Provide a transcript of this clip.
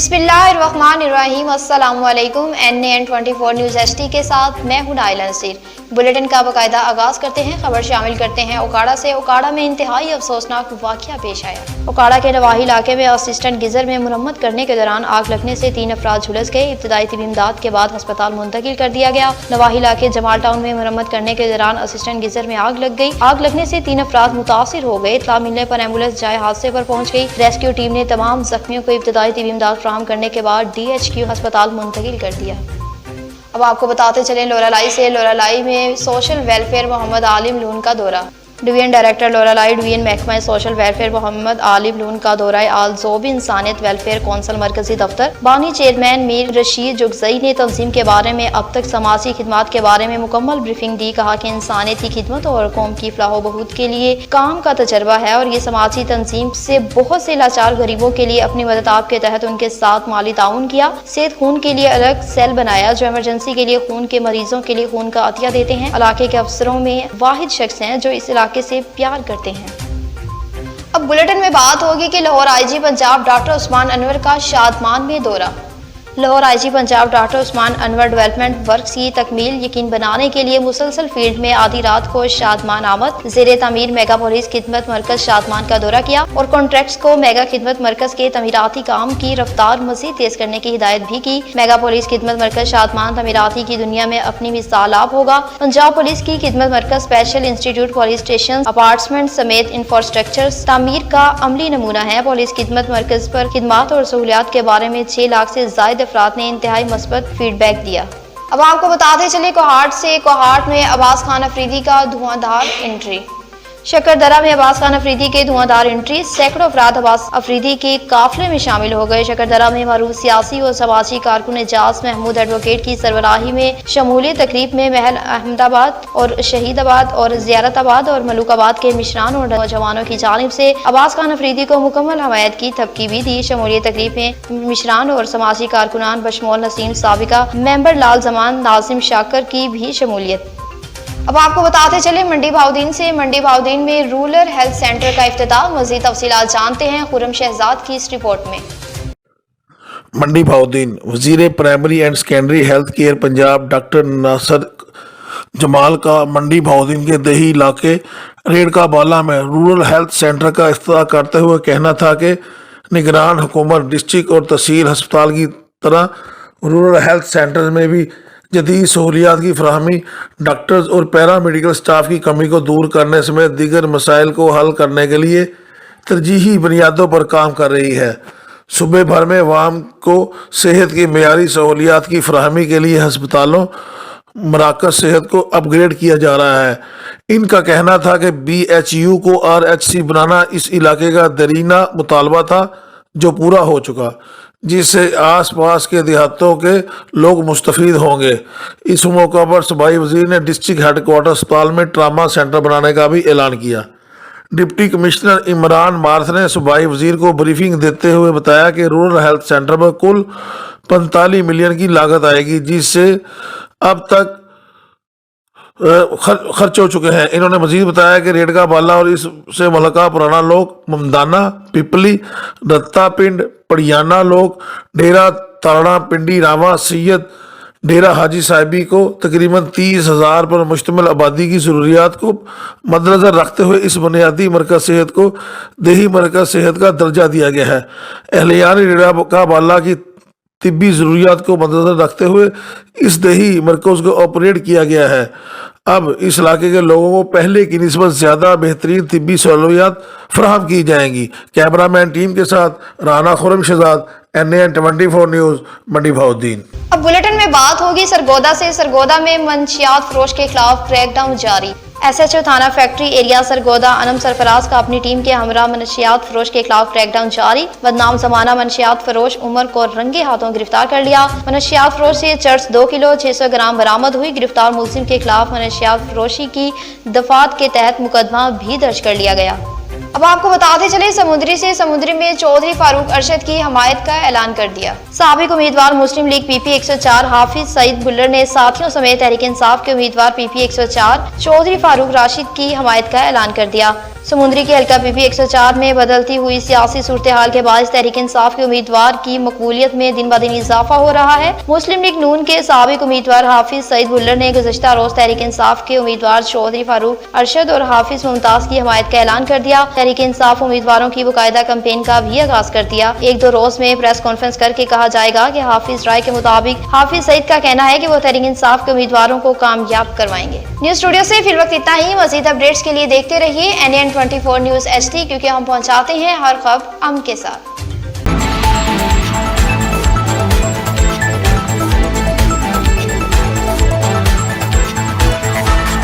बिस्मिल्लाहिर्रहमानिर्रहीम। अस्सलामुअलैकुम। NAN24 news HD के साथ मैं हूं नाइला नसीर। बुलेटिन का बाकायदा आगाज करते हैं। खबर शामिल करते हैं ओकाड़ा से। ओकाड़ा में इंतहाई अफसोसनाक वाक़या पेश आया। ओकाड़ा के नवाही इलाके में असिस्टेंट गीजर में मुरम्मत करने के दौरान आग लगने से 3 अफराद झुलस गए। इब्तदाई तबीब इमदाद के बाद अस्पताल मुंतकिल कर दिया गया। नवाही इलाके जमाल टाउन में मुरम्मत करने के दौरान असिस्टेंट गीजर में आग लग गई। आग लगने से 3 अफराद मुतासिर हो गए। इत्तला मिलने पर एम्बुलेंस जाए हादसे पर पहुंच गई। रेस्क्यू टीम ने तमाम जख्मियों को इब्तदाई तबीब इमदाद फराहम करने के बाद DHQ अस्पताल मुंतकिल कर दिया। अब आपको बताते चलें लोरालाई से। लोरालाई में सोशल वेलफेयर मोहम्मद आलिम लून का दौरा। डिवीजन डायरेक्टर लोरालाई डिवीजन महकमा सोशल वेलफेयर मोहम्मद आलिम लून का दौरा आलजोब इंसानियत वेलफेयर कौंसिल मरकजी दफ्तर बानी चेयरमैन मीर रशीद जुगजई ने तंजीम के बारे में अब तक समाजी खिदमात के बारे में मुकम्मल ब्रीफिंग दी। कहा कि इंसानियत की खिदमत और कौम की फलाह बहूद के लिए काम का तजर्बा है और ये समाजी तंजीम से बहुत से लाचार गरीबों के लिए अपनी मदद आप के तहत उनके साथ माली ताउन किया। सेहत खून के लिए अलग सेल बनाया जो इमरजेंसी के लिए खून के मरीजों के लिए खून का अतिया देते हैं। इलाके के अफसरों में वाहिद शख्स हैं जो इस इलाके से प्यार करते हैं। अब बुलेटिन में बात होगी कि लाहौर IG पंजाब डॉक्टर उस्मान अनवर का शादमान में दौरा। Lahore IG Punjab doctor Usman Anwar development works की तकमील यकीन बनाने के लिए मुसलसल फील्ड में आधी रात को शादमान आमद ज़ेरे तामीर मेगा पुलिस खिदमत मरकज शादमान का दौरा किया और कॉन्ट्रैक्ट्स को मेगा खिदमत मरकज के तमीराती काम की रफ्तार मजीद तेज करने की हिदायत भी की। मेगा पुलिस खिदमत मरकज शादमान तमीराती की दुनिया में अपनी मिसाल आप होगा। पंजाब पुलिस की खिदमत मरकज special institute police station apartment समेत इंफ्रास्ट्रक्चर तामीर का अमली नमूना है। पुलिस खिदमत मरकज पर खिदमात और सहूलियात के बारे में 6 लाख से ज्यादा अफराद ने इंतहाई मस्बत फीडबैक दिया। अब आपको बताते चले कोहाट से। कोहाट में अब्बास खान अफरीदी का धुआंधार एंट्री। शकरदरा में अब्बास खान अफरीदी के धुआंधार एंट्री। सैकड़ों अफराद अब्बास अफरीदी के काफिले में शामिल हो गए। शकरदरा में मरूफ सियासी और समाजी कारकुन एजाज महमूद एडवोकेट की सरबराही में शमूलियत तकरीब में महल अहमदाबाद और शहीदाबाद और जियारताबाद और मलूकाबाद के मिशरान और नौजवानों की जानिब से अब्बास खान अफरीदी को मुकम्मल हमायत की थपकी भी दी। शमूलियत तकरीब में मिशरान और समाजी कारकुनान बशमोल नसीम साबिका मेंबर लाल जमान नाजिम शाकर की भी शमूलियत। अब आपको बताते चले मंडी भाउदीन से। मंडी भाउदीन में रूरल हेल्थ सेंटर का इफ्तिताह। मज़ीद तफसीलात जानते हैं खुर्रम शहजाद की इस रिपोर्ट में। मंडी भाउदीन वजीर primary and secondary health care Punjab doctor Nasir Jamal का मंडी भाउदीन के दही इलाके रेड़का बाला में रूरल हेल्थ सेंटर का इफ्तिताह करते हुए कहना था कि निगरान हुकूमत डिस्ट्रिक्ट और तहसील अस्पताल की तरह रूरल हेल्थ सेंटर में भी जदीद सहूलियात की फराहमी, डॉक्टर्स और पैरा मेडिकल स्टाफ की कमी को दूर करने समेत दीगर मसाइल को हल करने के लिए तरजीही बुनियादों पर काम कर रही है। सूबे भर में अवाम को सेहत की मेयारी सहूलियात की फराहमी के लिए हस्पतालों मराकज़ सेहत को अपग्रेड किया जा रहा है। इनका कहना था कि BHU को RHC बनाना इस इलाके का दरीना मुतालबा था जो पूरा हो चुका, जिससे आस पास के देहातों के लोग मुस्तफीद होंगे। इस मौका पर सूबाई वजीर ने डिस्ट्रिक्ट हेडक्वार्टर अस्पताल में ट्रामा सेंटर बनाने का भी ऐलान किया। डिप्टी कमिश्नर इमरान मार्थ ने सूबाई वजीर को ब्रीफिंग देते हुए बताया कि रूरल हेल्थ सेंटर में कुल 45 मिलियन की लागत आएगी, जिससे अब तक खर्च हो चुके हैं। इन्होंने मजीद बताया कि रेड़का बाला और इससे मलका पुराना लोग, ममदाना, पिपली, रत्ता पिंड, पड़ियाना लोग, डेरा तारड़ा पिंडी रावा सैयद, डेरा हाजी साहिबी को तकरीबन 30,000 पर मुश्तमिल आबादी की ज़रूरियात को मद्देनज़र रखते हुए इस बुनियादी मरकज़ सेहत को देही मरकज़ सेहत का दर्जा दिया गया है। एहलियान रेड़का बाला की तिब्बी ज़रूरियात को मद्देनज़र रखते हुए इस दही मरकज़ को ऑपरेट किया गया है। अब इस इलाके के लोगों को पहले की निस्बत ज़्यादा बेहतरीन तिब्बी सहूलियात फराहम की जाएंगी। कैमरामैन टीम के साथ राना खुर्रम शहजाद, NAN24 न्यूज़ मंडी भाउदीन। अब बुलेटिन में बात होगी सरगोदा से। सरगोदा में मंशियात फरोश के खिलाफ क्रैकडाउन जारी। SHO थाना फैक्ट्री एरिया सरगोदा अनम सरफराज का अपनी टीम के हमरा मनशियात फरोश के खिलाफ क्रैकडाउन जारी। बदनाम जमाना मनशियात फरोश उमर को रंगे हाथों गिरफ्तार कर लिया। मनशियात फरोश से चर्च 2 किलो 600 ग्राम बरामद हुई। गिरफ्तार मुलजिम के खिलाफ मनशियात फरोशी की दफात के तहत मुकदमा भी दर्ज कर लिया गया। अब आपको बताते चले समुद्री से। समुद्री में चौधरी फारूक अरशद की हमायत का ऐलान कर दिया। साबिक उम्मीदवार मुस्लिम लीग PP 104 हाफिज सईद बुल्लर ने साथियों समेत तहरीक इंसाफ के उम्मीदवार PP 104 चौधरी फारूक राशिद की हमायत का ऐलान कर दिया। समुद्री के हल्का पीपी 104 में बदलती हुई सियासी सूरत हाल के बायस तहरीक इंसाफ के उम्मीदवार की मकबूलियत में दिन ब दिन इजाफा हो रहा है। मुस्लिम लीग नून के साबिक उम्मीदवार हाफिज सईद भुल्लर ने गुज़श्ता रोज तहरीक इंसाफ के उम्मीदवार चौधरी फारूक अरशद और हाफिज मुमताज की हमायत का ऐलान कर दिया। तहरीक इंसाफ उम्मीदवारों की बाकायदा कैंपेन का भी आगाज कर दिया। एक दो रोज में प्रेस कॉन्फ्रेंस करके कहा जाएगा कि हाफिज राय के मुताबिक हाफिज सईद का कहना है कि वो तहरीक इंसाफ के उम्मीदवारों को कामयाब करवाएंगे। न्यूज स्टूडियो से फिर वक्त इतना ही। मजीद अपडेट्स के लिए देखते रहिए NN24 न्यूज HD, क्योंकि हम पहुंचाते हैं हर खबर अमन के साथ।